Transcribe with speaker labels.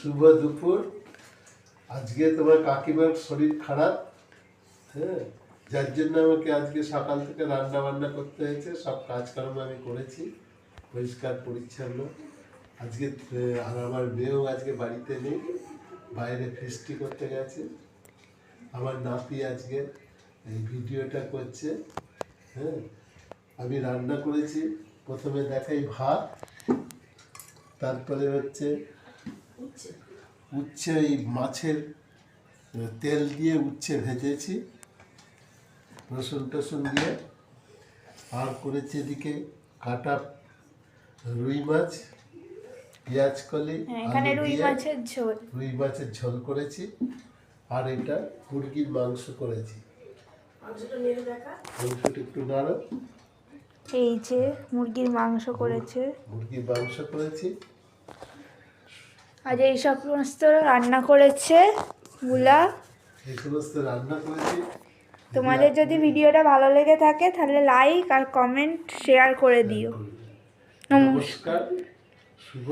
Speaker 1: শুভ দুপুর। আজকে তোমার কাকিমার শরীর খারাপ, হ্যাঁ, যার জন্য আমাকে আজকে সকাল থেকে রান্না বান্না করতে হয়েছে। সব কাজকর্ম আমি করেছি পরিষ্কার পরিচ্ছন্ন। আজকে আর আমার মেয়েও আজকে বাড়িতে নেই, বাইরে ফিস্টি করতে গেছে। আমার নাতি আজকে এই ভিডিওটা করছে। হ্যাঁ, আমি রান্না করেছি। প্রথমে দেখাই ভাত, তারপরে হচ্ছে উচ্ছে, এই মাছের তেল দিয়ে উচ্ছে ভেজেছি রসুন টসুন দিয়ে। আর করেছি এদিকে কাটা রুই মাছ, পেঁয়াজ কলি,
Speaker 2: এখানে রুই মাছের ঝোল,
Speaker 1: রুই মাছের ঝোল করেছি। আর এটা মুরগির মাংস করেছি। মাংসটা একটু নাড়ো।
Speaker 2: এই যে মুরগির মাংস করেছে।
Speaker 1: মুরগির মাংস করেছি।
Speaker 2: আজ এই সমস্ত রান্না করেছে বুলা।
Speaker 1: এই সমস্ত রান্না করেছি।
Speaker 2: তোমাদের যদি ভিডিওটা ভালো লেগে থাকে তাহলে লাইক আর কমেন্ট শেয়ার করে দিও।
Speaker 1: নমস্কার, শুভ